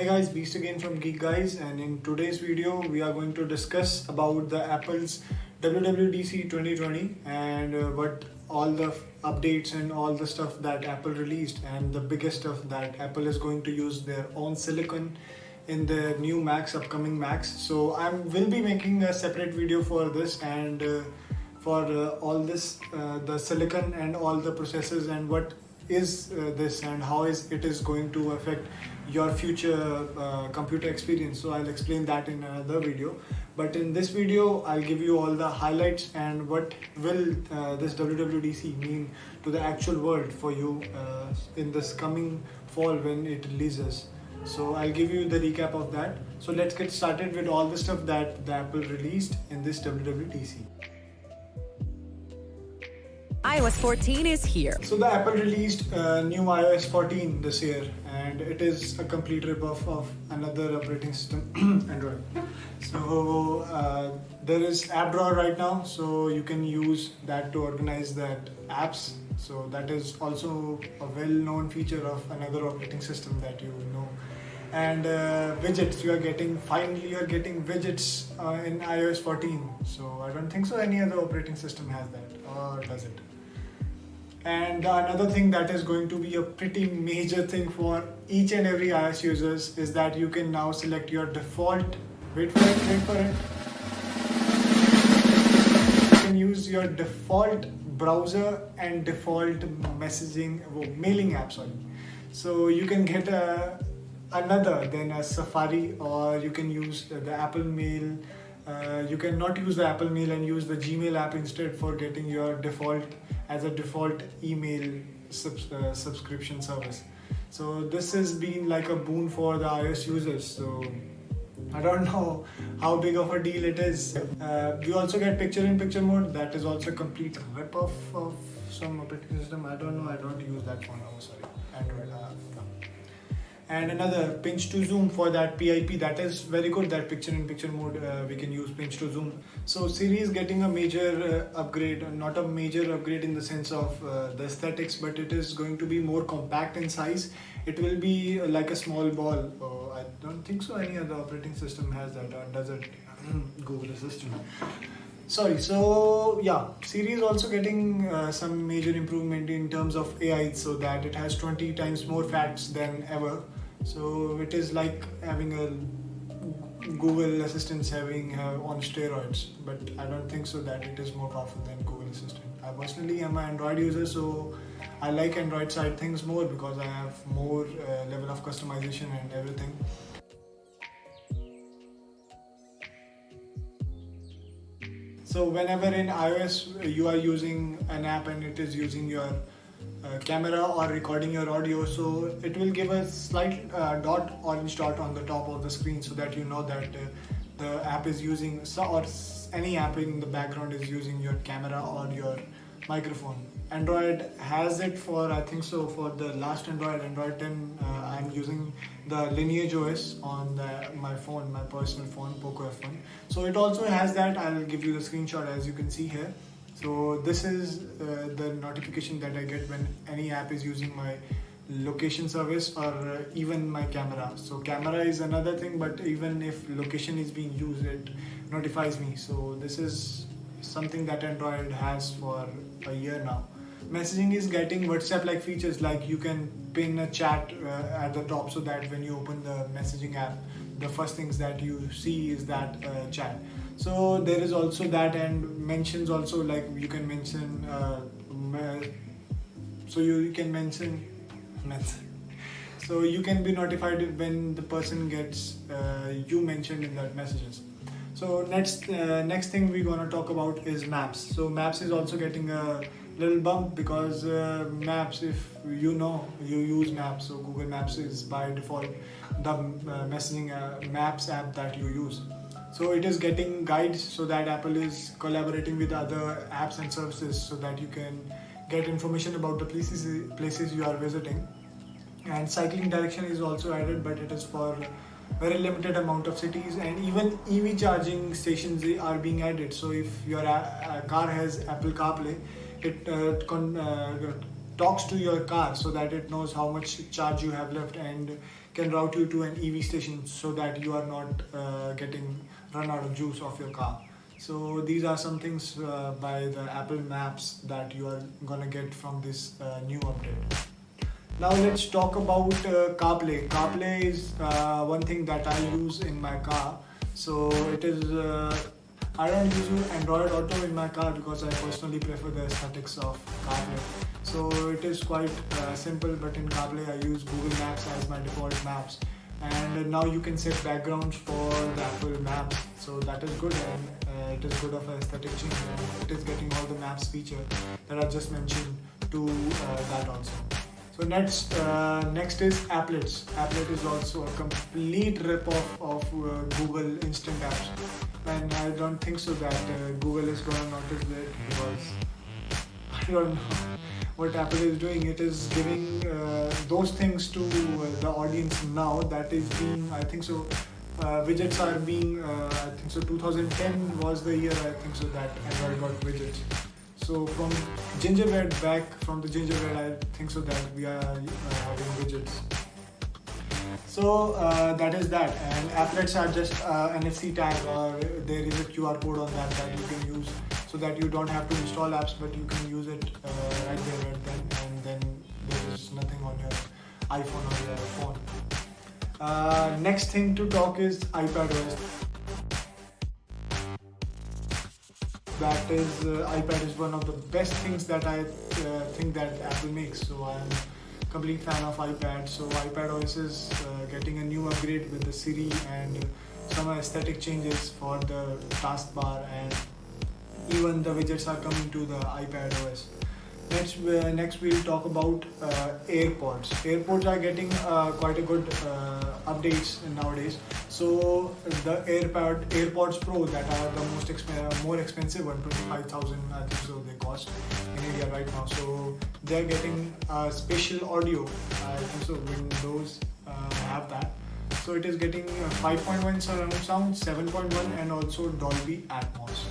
Hey guys, Beast again from Geek Guys, and in today's video we are going to discuss about the Apple's WWDC 2020 and what all the updates and all the stuff that Apple released, and the biggest stuff that Apple is going to use their own silicon in the new Macs, upcoming Macs. So I will be making a separate video for this and for all this, the silicon and all the processes and what is this and how it is going to affect your future computer experience. So I'll explain that in another video, but in this video I'll give you all the highlights and what will this WWDC mean to the actual world for you in this coming fall when it releases. So I'll give you the recap of that. So let's get started with all the stuff that the Apple released in this WWDC. iOS 14 is here. So the Apple released new iOS 14 this year, and it is a complete ripoff of another operating system, Android. So there is app drawer right now, so you can use that to organize that apps. So that is also a well-known feature of another operating system that you know. And widgets, finally you are getting widgets in iOS 14. So I don't think so any other operating system has that, or does it? And another thing that is going to be a pretty major thing for each and every iOS users is that you can now select your default, wait for it. You can use your default browser and default mailing app, sorry. So you can get another than a Safari, or you can use the Apple Mail. You can not use the Apple Mail and use the Gmail app instead for getting your default as a default email subscription service. So this has been like a boon for the iOS users. So I don't know how big of a deal it is. We also get picture-in-picture mode. That is also a complete rip-off of some operating system. I don't know. I don't use that phone now. Sorry, Android. No. And another pinch to zoom for that PIP. That is very good. That picture-in-picture mode, we can use pinch to zoom. So Siri is getting a major upgrade. Not a major upgrade in the sense of the aesthetics, but it is going to be more compact in size. It will be like a small ball. I don't think so any other operating system has that, or does it? Google Assistant. Sorry, so yeah, Siri is also getting some major improvement in terms of AI, so that it has 20 times more facts than ever. So it is like having a Google Assistant on steroids, but I don't think so that it is more powerful than Google Assistant. I personally am an Android user, so I like Android side things more because I have more level of customization and everything. So whenever in iOS you are using an app and it is using your camera or recording your audio, so it will give a slight orange dot on the top of the screen, so that you know that the app is using, or any app in the background is using your camera or your microphone. Android has it for, I think so, for the last Android 10, I'm using the Lineage OS on my phone, my personal phone, Poco F1. So it also has that. I'll give you the screenshot as you can see here. So this is the notification that I get when any app is using my location service or even my camera. So camera is another thing, but even if location is being used, it notifies me. So this is something that Android has for a year now. Messaging is getting WhatsApp-like features, like you can pin a chat at the top, so that when you open the messaging app, the first things that you see is that chat. So there is also that, and mentions also, like you can mention, so you can be notified when the person gets you mentioned in that messages. So next thing we're gonna talk about is Maps. So Maps is also getting a little bump because Maps, if you know, you use Maps, so Google Maps is by default the messaging Maps app that you use. So it is getting guides, so that Apple is collaborating with other apps and services so that you can get information about the places you are visiting. And cycling direction is also added, but it is for very limited amount of cities, and even EV charging stations are being added. So if your car has Apple CarPlay, it talks to your car so that it knows how much charge you have left and can route you to an EV station so that you are not getting run out of juice of your car. So these are some things by the Apple Maps that you are gonna get from this new update. Now let's talk about CarPlay. CarPlay is one thing that I use in my car. So it is I don't use Android Auto in my car because I personally prefer the aesthetics of CarPlay. So it is quite simple, but in CarPlay I use Google Maps as my default maps. And now you can set backgrounds for the Apple Maps. So that is good, and it is good of an aesthetic change. And it is getting all the maps feature that I just mentioned to that also. So next is Applets. Applet is also a complete rip-off of Google Instant Apps, and I don't think so that Google is gonna notice it, because I don't know what Apple is doing. It is giving those things to the audience now. That is being, I think so. Widgets are being, I think so. 2010 was the year, I think so, that Android got widgets. So from gingerbread back, from the gingerbread, I think so that we are having widgets. So that is that, and applets are just NFC tag, or there is a QR code on that you can use, so that you don't have to install apps, but you can use it right there and then, there is nothing on your iPhone or your phone. Next thing to talk is iPadOS. That is, iPad is one of the best things that I think that Apple makes. So I'm a complete fan of iPad. So iPadOS is getting a new upgrade with the Siri and some aesthetic changes for the taskbar, and even the widgets are coming to the iPadOS. Next we'll talk about AirPods. AirPods are getting quite a good updates nowadays. So the AirPods Pro that are the more expensive one, 25,000 I think so they cost in India right now. So they're getting spatial audio. I think so Windows have that. So it is getting 5.1 surround sound, 7.1, and also Dolby Atmos.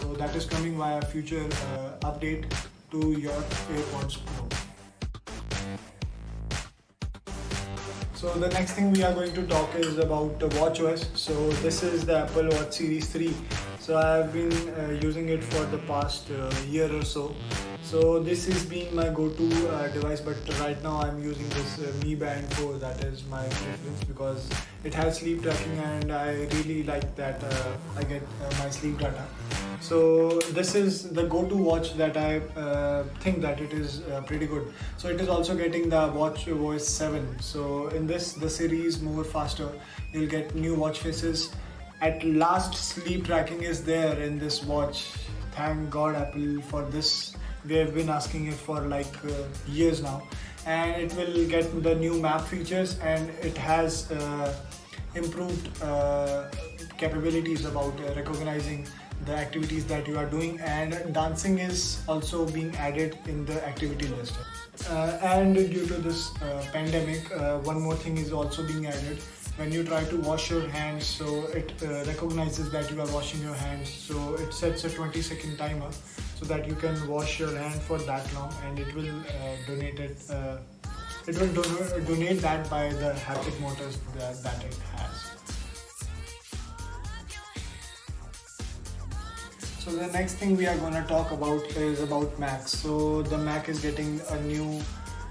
So that is coming via future update to your AirPods Pro. So the next thing we are going to talk is about WatchOS. So this is the Apple Watch Series 3. So I have been using it for the past year or so. So this is being my go-to device, but right now I'm using this Mi Band 4. That is my preference because it has sleep tracking, and I really like that I get my sleep data. So this is the go-to watch that I think that it is pretty good. So it is also getting the WatchOS 7. So in this, the series more faster. You'll get new watch faces. At last, sleep tracking is there in this watch. Thank God Apple for this. We have been asking it for like years now, and it will get the new map features, and it has improved capabilities about recognizing the activities that you are doing, and dancing is also being added in the activity list. And due to this pandemic, one more thing is also being added. When you try to wash your hands, so it recognizes that you are washing your hands, so it sets a 20-second timer so that you can wash your hand for that long, and it will donate it. It will donate that by the haptic motors that it has. So the next thing we are going to talk about is about Mac. So the Mac is getting a new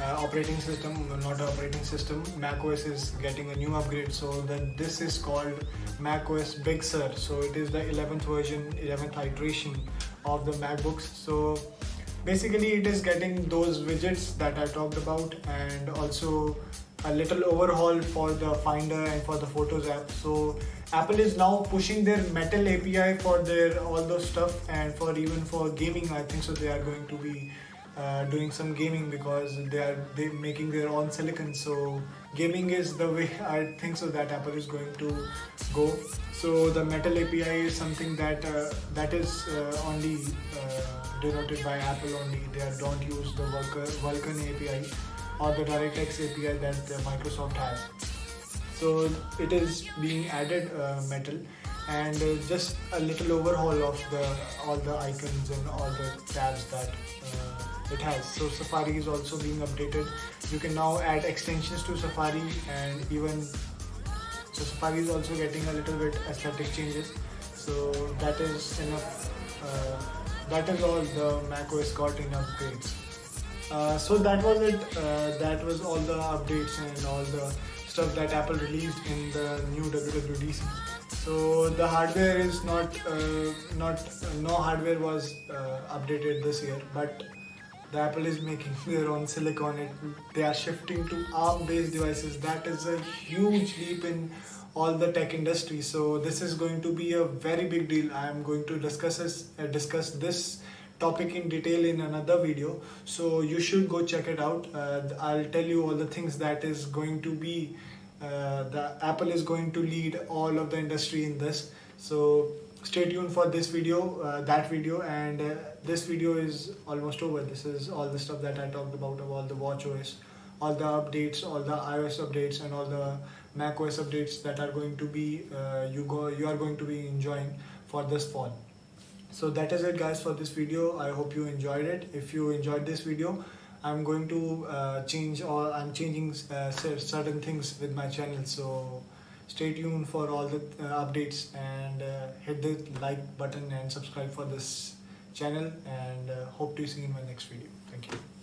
operating system, not an operating system. Mac OS is getting a new upgrade. So this is called Mac OS Big Sur. So it is the 11th version, 11th iteration of the MacBooks. So basically it is getting those widgets that I talked about, and also a little overhaul for the Finder and for the Photos app. So Apple is now pushing their Metal API for their all those stuff, and for even for gaming, I think so they are going to be doing some gaming because they're making their own silicon. So gaming is the way I think so that Apple is going to go. So the Metal API is something that that is only denoted by Apple only. They don't use the Vulkan API or the DirectX API that Microsoft has. So it is being added Metal, and just a little overhaul of all the icons and all the tabs that it has. So Safari is also being updated. You can now add extensions to Safari, and even so Safari is also getting a little bit aesthetic changes. So that is enough. That is all the macOS got in upgrades. So that was it. That was all the updates and all the stuff that Apple released in the new WWDC. So the hardware is no hardware was updated this year, but the Apple is making their own silicon. They are shifting to ARM-based devices. That is a huge leap in all the tech industry. So this is going to be a very big deal. I am going to discuss this topic in detail in another video. So you should go check it out. I'll tell you all the things that is going to be. The Apple is going to lead all of the industry in this. So stay tuned for this video, that video, and this video is almost over. This is all the stuff that I talked about all the watchOS, all the updates, all the iOS updates, and all the macOS updates that are going to be you are going to be enjoying for this fall. So that is it, guys, for this video. I hope you enjoyed it. If you enjoyed this video, I'm going to I'm changing certain things with my channel. So stay tuned for all the updates, and hit the like button and subscribe for this channel, and hope to see you in my next video. Thank you.